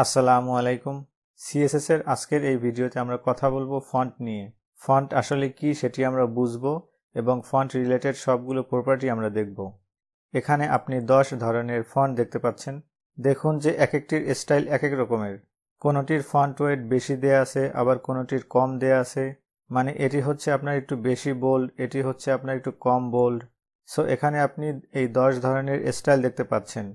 আসসালামু আলাইকুম। সিএসএস এর আজকের এই ভিডিওতে আমরা কথা বলবো ফন্ট নিয়ে। ফন্ট আসলে কি সেটি আমরা বুঝবো এবং ফন্ট রিলেটেড সবগুলো প্রপার্টি আমরা দেখব। এখানে আপনি 10 ধরনের ফন্ট দেখতে পাচ্ছেন। দেখুন যে এক একটির স্টাইল এক এক রকমের। কোনোটির ফন্ট ওয়েট বেশি দেয়া আছে, আবার কোনোটির কম দেয়া আছে। মানে এটি হচ্ছে আপনার একটু বেশি বোল্ড, এটি হচ্ছে আপনার একটু কম বোল্ড। সো এখানে আপনি এই 10 ধরনের স্টাইল দেখতে পাচ্ছেন।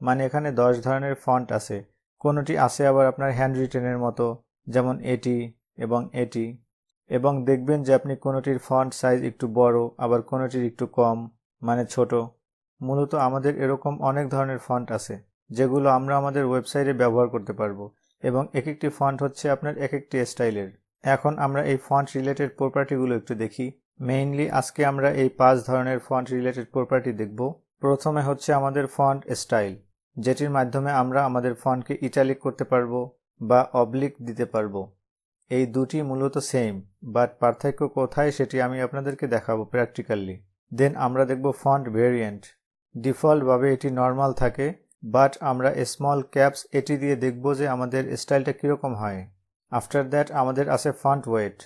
মানে এখানে 10 ধরনের ফন্ট আছে। কোনোটি আছে আবার আপনার হ্যান্ড রিটেনের মতো, যেমন এটি এবং এটি। এবং দেখবেন যে আপনি কোনোটির ফন্ট সাইজ একটু বড়, আবার কোনোটির একটু কম, মানে ছোট। মূলত আমাদের এরকম অনেক ধরনের ফন্ট আছে যেগুলো আমরা আমাদের ওয়েবসাইটে ব্যবহার করতে পারবো, এবং এক একটি ফন্ট হচ্ছে আপনার এক একটি স্টাইলের। এখন আমরা এই ফন্ট রিলেটেড প্রপার্টিগুলো একটু দেখি। মেইনলি আজকে আমরা এই 5 ধরনের ফন্ট রিলেটেড প্রপার্টি দেখব। প্রথমে হচ্ছে আমাদের ফন্ট স্টাইল, যেটির মাধ্যমে আমরা আমাদের ফন্টকে ইটালিক করতে পারবো বা অবলিক দিতে পারবো। এই দুটি মূলত সেম, বাট পার্থক্য কোথায় সেটি আমি আপনাদেরকে দেখাবো প্র্যাকটিক্যালি। দেন আমরা দেখব ফন্ট ভেরিয়েন্ট। ডিফল্টভাবে এটি নর্মাল থাকে, বাট আমরা স্মল ক্যাপস এটি দিয়ে দেখব যে আমাদের স্টাইলটা কীরকম হয়। আফটার দ্যাট আমাদের আছে ফন্ট ওয়েট।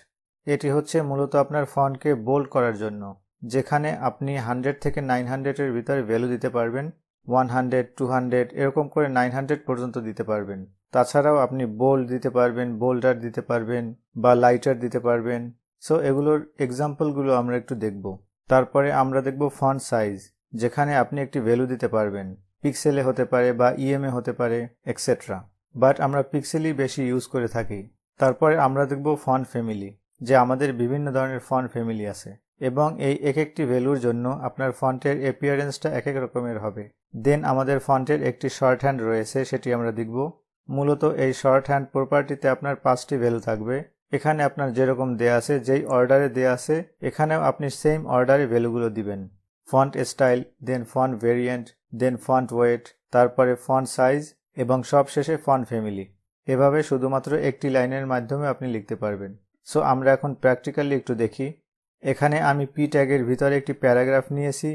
এটি হচ্ছে মূলত আপনার ফন্টকে বোল্ড করার জন্য, যেখানে আপনি 100 থেকে 900 এর ভিতরে ভ্যালু দিতে পারবেন। 100, 200 এরকম করে 900 পর্যন্ত দিতে পারবেন। তাছাড়াও আপনি বোল্ড দিতে পারবেন, বোল্ডার দিতে পারবেন বা লাইটার দিতে পারবেন। সো এগুলোর এক্সাম্পলগুলো আমরা একটু দেখব। তারপরে আমরা দেখব ফন্ট সাইজ, যেখানে আপনি একটি ভ্যালু দিতে পারবেন। পিক্সেলে হতে পারে বা ইএমএ হতে পারে, এক্সেট্রা। বাট আমরা পিক্সেলই বেশি ইউজ করে থাকি। তারপরে আমরা দেখব ফন্ট ফ্যামিলি, যে আমাদের বিভিন্ন ধরনের ফন্ট ফ্যামিলি আছে, এবং এই এক একটি ভ্যালুর জন্য আপনার ফন্টের অ্যাপিয়ারেন্সটা এক এক রকমের হবে। দেন আমাদের ফন্টের একটি শর্ট হ্যান্ড রয়েছে, সেটি আমরা দেখব। মূলত এই শর্ট হ্যান্ড প্রপার্টিতে আপনার 5টি ভ্যালু থাকবে। এখানে আপনার যেরকম দেয়া আছে, যেই অর্ডারে দেয়া আছে, এখানেও আপনি সেম অর্ডারে ভ্যালুগুলো দিবেন। ফন্ট স্টাইল, দেন ফন্ট ভেরিয়েন্ট, দেন ফন্ট ওয়েট, তারপরে ফন্ট সাইজ, এবং সবশেষে ফন্ট ফ্যামিলি। এভাবে শুধুমাত্র একটি লাইনের মাধ্যমে আপনি লিখতে পারবেন। সো আমরা এখন প্র্যাকটিক্যালি একটু দেখি। এখানে আমি পি ট্যাগের ভিতরে একটি প্যারাগ্রাফ নিয়েছি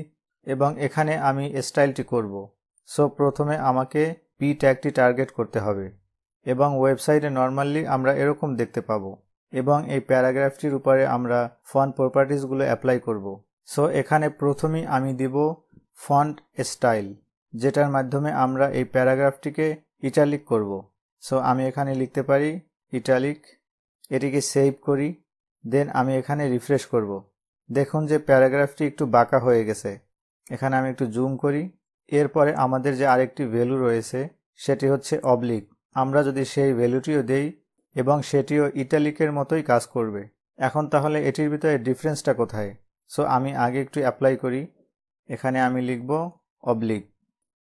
এবং এখানে আমি স্টাইলটি করব। সো প্রথমে আমাকে পি ট্যাগটি টার্গেট করতে হবে, এবং ওয়েবসাইটে নর্মালি আমরা এরকম দেখতে পাবো, এবং এই প্যারাগ্রাফটির উপরে আমরা ফন্ট প্রপার্টিসগুলো অ্যাপ্লাই করব। সো এখানে প্রথমেই আমি দিব ফন্ট স্টাইল, যেটার মাধ্যমে আমরা এই প্যারাগ্রাফটিকে ইটালিক করব। সো আমি এখানে লিখতে পারি ইটালিক। এটিকে সেভ করি। দেন আমি এখানে রিফ্রেশ করব। দেখুন যে প্যারাগ্রাফটি একটু বাঁকা হয়ে গেছে। এখানে আমি একটু জুম করি। এরপরে আমাদের যে আরেকটি ভ্যালু রয়েছে, সেটি হচ্ছে অবলিক। আমরা যদি সেই ভ্যালুটিও দেই, এবং সেটিও ইটালিকের মতোই কাজ করবে। এখন তাহলে এটির ভিতরে ডিফারেন্সটা কোথায়? সো আমি আগে একটু অ্যাপ্লাই করি। এখানে আমি লিখব অবলিক।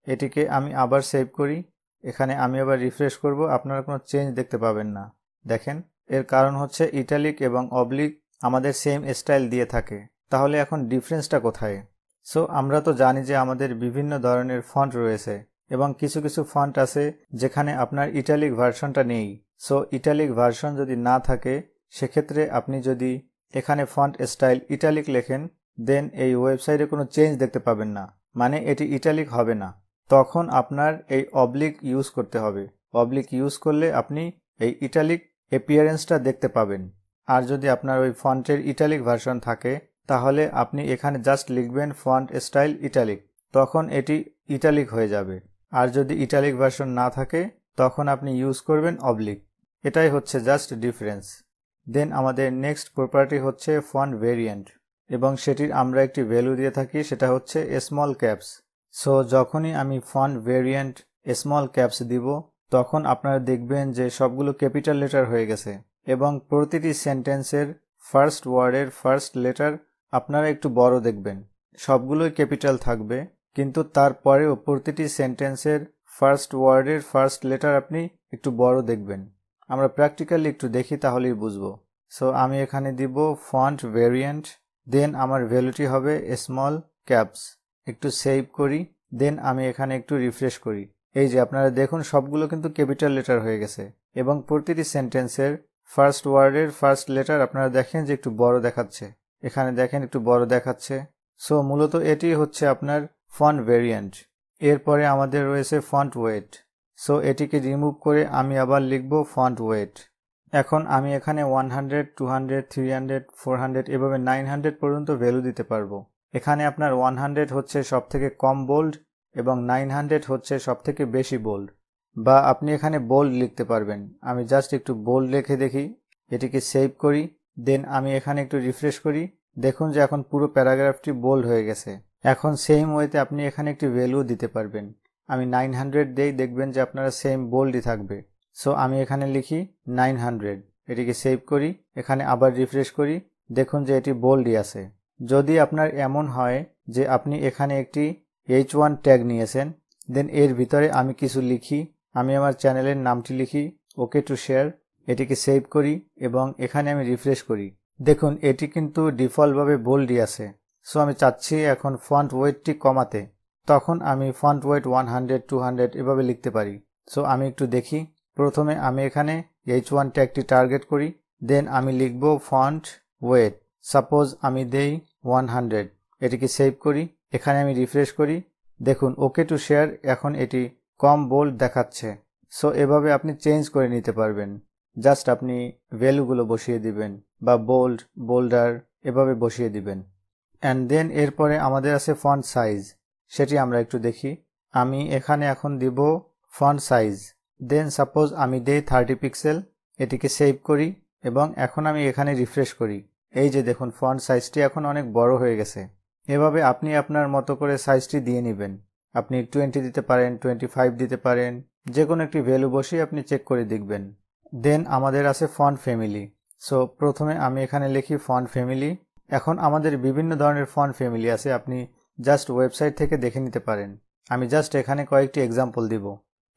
এটিকে আমি আবার সেভ করি। এখানে আমি আবার রিফ্রেশ করব। আপনারা কোনো চেঞ্জ দেখতে পাবেন না। দেখেন, এর কারণ হচ্ছে ইটালিক এবং অবলিক আমাদের সেম স্টাইল দিয়ে থাকে। তাহলে এখন ডিফারেন্সটা কোথায়? সো আমরা তো জানি যে আমাদের বিভিন্ন ধরনের ফন্ট রয়েছে, এবং কিছু কিছু ফন্ট আছে যেখানে আপনার ইটালিক ভার্সনটা নেই। সো ইটালিক ভার্সন যদি না থাকে, সেক্ষেত্রে আপনি যদি এখানে ফন্ট স্টাইল ইটালিক লেখেন, দেন এই ওয়েবসাইটে কোনো চেঞ্জ দেখতে পাবেন না, মানে এটি ইটালিক হবে না। তখন আপনার এই অবলিক ইউজ করতে হবে। অবলিক ইউজ করলে আপনি এই ইটালিক অ্যাপিয়ারেন্সটা দেখতে পাবেন। আর যদি আপনার ওই ফন্টের ইটালিক ভার্সন থাকে, তাহলে আপনি এখানে জাস্ট লিখবেন ফন্ট স্টাইল ইটালিক, তখন এটি ইটালিক হয়ে যাবে। আর যদি ইটালিক ভার্সন না থাকে, তখন আপনি ইউজ করবেন অবলিক। এটাই হচ্ছে জাস্ট ডিফারেন্স। দেন আমাদের নেক্সট প্রপার্টি হচ্ছে ফন্ট ভেরিয়েন্ট, এবং সেটির আমরা একটি ভ্যালু দিয়ে থাকি, সেটা হচ্ছে স্মল ক্যাপস। সো যখনই আমি ফন্ট ভেরিয়েন্ট স্মল ক্যাপস দিব, তখন আপনারা দেখবেন যে সবগুলো ক্যাপিটাল লেটার হয়ে গেছে, এবং প্রতিটি সেন্টেন্সের ফার্স্ট ওয়ার্ডের ফার্স্ট লেটার আপনারা একটু বড় দেখবেন। সবগুলোই ক্যাপিটাল থাকবে, কিন্তু তারপরেও প্রতিটি সেন্টেন্সের ফার্স্ট ওয়ার্ডের ফার্স্ট লেটার আপনি একটু বড় দেখবেন। আমরা প্র্যাকটিক্যালি একটু দেখি, তাহলেই বুঝবো। সো আমি এখানে দিব ফন্ট ভেরিয়েন্ট, দেন আমার ভ্যালুটি হবে স্মল ক্যাপস। একটু সেভ করি। দেন আমি এখানে একটু রিফ্রেশ করি। এই যে আপনারা দেখুন সবগুলো কিন্তু ক্যাপিটাল লেটার হয়ে গেছে, এবং প্রতিটি সেন্টেন্সের ফার্স্ট ওয়ার্ডের ফার্স্ট লেটার আপনারা দেখেন যে একটু বড় দেখাচ্ছে। এখানে দেখেন একটু বড় দেখাচ্ছে। সো মূলত এটি হচ্ছে আপনার ফন্ট ভেরিয়েন্ট। এরপরে আমাদের রয়েছে ফন্ট ওয়েট। সো এটিকে রিমুভ করে আমি আবার লিখব ফন্ট ওয়েট। এখন আমি এখানে 100, 200, 300, 400 এভাবে 900 পর্যন্ত ভ্যালু দিতে পারবো। এখানে আপনার 100 হচ্ছে সবথেকে কম বোল্ড এবং 900 হচ্ছে সবথেকে বেশি বোল্ড। বা আপনি এখানে বোল্ড লিখতে পারবেন। আমি জাস্ট একটু বোল্ড লিখে দেখি, এটিকে সেভ করি, দেন আমি এখানে একটু রিফ্রেশ করি। দেখুন যে এখন পুরো প্যারাগ্রাফটি বোল্ড হয়ে গেছে। এখন সেম ওয়েতে আপনি এখানে একটি ভ্যালু দিতে পারবেন। আমি 900 দেই, দেখবেন যে আপনারা সেম বোল্ডই থাকবে। সো আমি এখানে লিখি 900, এটিকে সেভ করি, এখানে আবার রিফ্রেশ করি, দেখুন যে এটি বোল্ডই আছে। যদি আপনার এমন হয় যে আপনি এখানে একটি H1 ট্যাগ নিয়েছেন, দেন এর ভিতরে আমি কিছু লিখি, আমি আমার চ্যানেলের নামটি লিখি, ওকে টু শেয়ার, এটিকে সেভ করি এবং এখানে আমি রিফ্রেশ করি। দেখুন এটি কিন্তু ডিফল্টভাবে বোল্ডই আছে। সো আমি চাচ্ছি এখন ফন্ট ওয়েটটি কমাতে, তখন আমি ফন্ট ওয়েট 100, 200 এভাবে লিখতে পারি। সো আমি একটু দেখি, প্রথমে আমি এখানে H1 ট্যাগটি টার্গেট করি, দেন আমি লিখব ফন্ট ওয়েট, সাপোজ আমি দেই 100, এটিকে সেভ করি, এখানে আমি রিফ্রেশ করি, দেখুন ওকে টু শেয়ার এখন এটি কম বোল্ড দেখাচ্ছে। সো এভাবে আপনি চেঞ্জ করে নিতে পারবেন। জাস্ট আপনি ভ্যালুগুলো বসিয়ে দিবেন বা বোল্ড, বোল্ডার এভাবে বসিয়ে দিবেন। অ্যান্ড দেন এরপরে আমাদের আছে ফন্ট সাইজ, সেটি আমরা একটু দেখি। আমি এখানে এখন দিব ফন্ট সাইজ, দেন সাপোজ আমি দেই 30 পিক্সেল, এটিকে সেভ করি এবং এখন আমি এখানে রিফ্রেশ করি। এই যে দেখুন ফন্ট সাইজটি এখন অনেক বড় হয়ে গেছে। এভাবে আপনি আপনার মতো করে সাইজটি দিয়ে নেবেন। আপনি 20 দিতে পারেন, 25 দিতে পারেন, যে কোনো একটি ভ্যালু বসিয়ে আপনি চেক করে দেখবেন। দেন আমাদের আছে ফন্ট ফ্যামিলি। সো প্রথমে আমি এখানে লিখি ফন্ট ফ্যামিলি। এখন আমাদের বিভিন্ন ধরনের ফন্ট ফ্যামিলি আছে, আপনি জাস্ট ওয়েবসাইট থেকে দেখে নিতে পারেন। আমি জাস্ট এখানে কয়েকটি এক্সাম্পল দিব।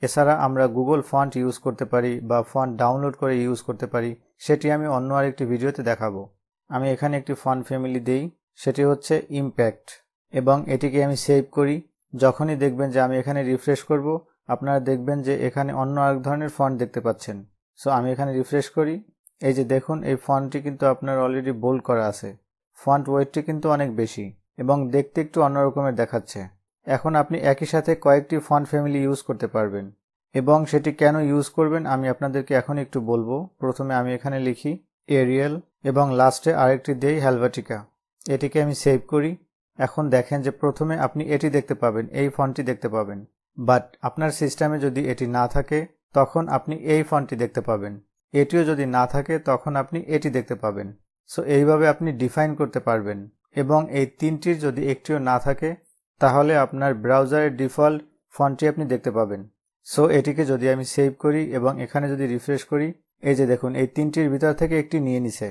এছাড়া আমরা গুগল ফন্ট ইউজ করতে পারি বা ফন্ট ডাউনলোড করে ইউজ করতে পারি, সেটি আমি অন্য আরেকটি ভিডিওতে দেখাবো। আমি এখানে একটি ফন্ট ফ্যামিলি দেই, সেটি হচ্ছে ইম্প্যাক্ট এবং এটিকে আমি সেভ করি। যখনই দেখবেন যে আমি এখানে রিফ্রেশ করব, আপনারা দেখবেন যে এখানে অন্য আরেক ধরনের ফন্ট দেখতে পাচ্ছেন। সো আমি এখানে রিফ্রেশ করি, এই যে দেখুন এই ফন্টটি কিন্তু আপনার অলরেডি বোল্ড করা আছে। ফন্ট ওয়েটটি কিন্তু অনেক বেশি এবং দেখতে একটু অন্যরকমের দেখাচ্ছে। এখন আপনি একই সাথে কয়েকটি ফন্ট ফ্যামিলি ইউজ করতে পারবেন এবং সেটি কেন ইউজ করবেন আমি আপনাদেরকে এখন একটু বলবো। প্রথমে আমি এখানে লিখি এরিয়াল এবং লাস্টে আরেকটি দেই হেলভেটিকা, এটিকে আমি সেভ করি। এখন দেখেন যে প্রথমে আপনি এটি দেখতে পাবেন, এই ফন্টটি দেখতে পাবেন, বাট আপনার সিস্টেমে যদি এটি না থাকে তখন আপনি এই ফন্টটি দেখতে পাবেন। এটিও যদি না থাকে তখন আপনি এটি দেখতে পাবেন। সো এইভাবে আপনি ডিফাইন করতে পারবেন এবং এই তিনটির যদি একটিও না থাকে তাহলে আপনার ব্রাউজারের ডিফল্ট ফন্টটি আপনি দেখতে পাবেন। সো এটিকে যদি আমি সেভ করি এবং এখানে যদি রিফ্রেশ করি, এই যে দেখুন এই তিনটির ভিতর থেকে একটি নিয়ে নিছে।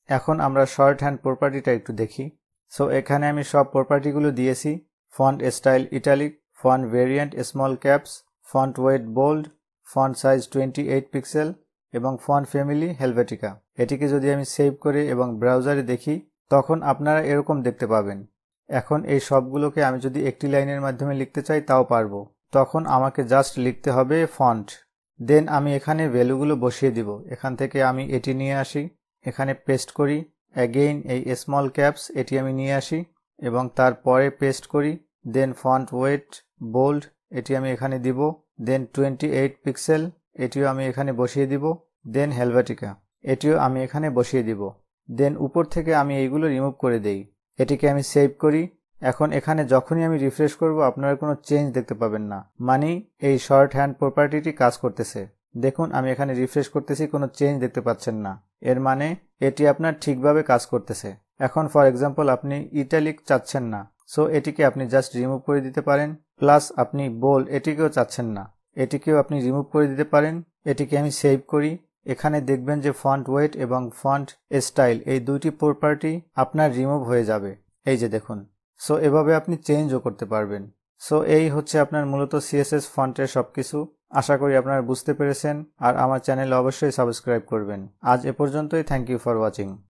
এখন আমরা শর্ট হ্যান্ড প্রপার্টিটা একটু দেখি। সো এখানে আমি সব প্রপার্টিগুলো দিয়েছি, font style italic, font variant small caps, font weight bold, font size 28 pixel এবং ফন্ট ফ্যামিলি হেলভেটিকা। এটিকে যদি আমি সেভ করে এবং ব্রাউজারে দেখি তখন আপনারা এরকম দেখতে পাবেন। এখন এই সবগুলোকে আমি যদি একটি লাইনের মাধ্যমে লিখতে চাই তাও পারবো। তখন আমাকে জাস্ট লিখতে হবে ফন্ট, দেন আমি এখানে ভ্যালুগুলো বসিয়ে দিব। এখান থেকে আমি এটি নিয়ে আসি, এখানে পেস্ট করি, অ্যাগেইন এই স্মল ক্যাপস এটি আমি নিয়ে আসি এবং তারপরে পেস্ট করি, দেন ফন্ট ওয়েট বোল্ড এটি আমি এখানে দিব, দেন 28 পিক্সেল এটিও আমি এখানে বসিয়ে দিব, দেন হেলভেটিকা এটিও আমি এখানে বসিয়ে দিব। দেন উপর থেকে আমি এইগুলো রিমুভ করে দেই, এটিকে আমি সেভ করি। এখন এখানে যখনই আমি রিফ্রেশ করব আপনারা কোনো চেঞ্জ দেখতে পাবেন না, মানে এই শর্ট হ্যান্ড প্রপার্টিটি কাজ করতেছে। দেখুন আমি এখানে রিফ্রেশ করতেছি, কোনো চেঞ্জ দেখতে পাচ্ছেন না, এর মানে এটি আপনার ঠিকভাবে কাজ করতেছে। এখন ফর এক্সাম্পল আপনি ইটালিক চাচ্ছেন না, সো এটিকে আপনি জাস্ট রিমুভ করে দিতে পারেন। প্লাস আপনি বোল্ড এটিকেও চাচ্ছেন না, এটিকেও আপনি রিমুভ করে দিতে পারেন। এটিকে আমি সেভ করি, এখানে দেখবেন যে ফন্ট ওয়েট এবং ফন্ট স্টাইল এই দুইটি প্রপার্টি আপনার রিমুভ হয়ে যাবে, এই যে দেখুন। সো এভাবে আপনি চেঞ্জও করতে পারবেন। সো এই হচ্ছে আপনার মূলত CSS ফন্টের সবকিছু। আশা করি আপনারা বুঝতে পেরেছেন আর আমার চ্যানেলে অবশ্যই সাবস্ক্রাইব করবেন। আজ এ পর্যন্তই, থ্যাংক ইউ ফর ওয়াচিং।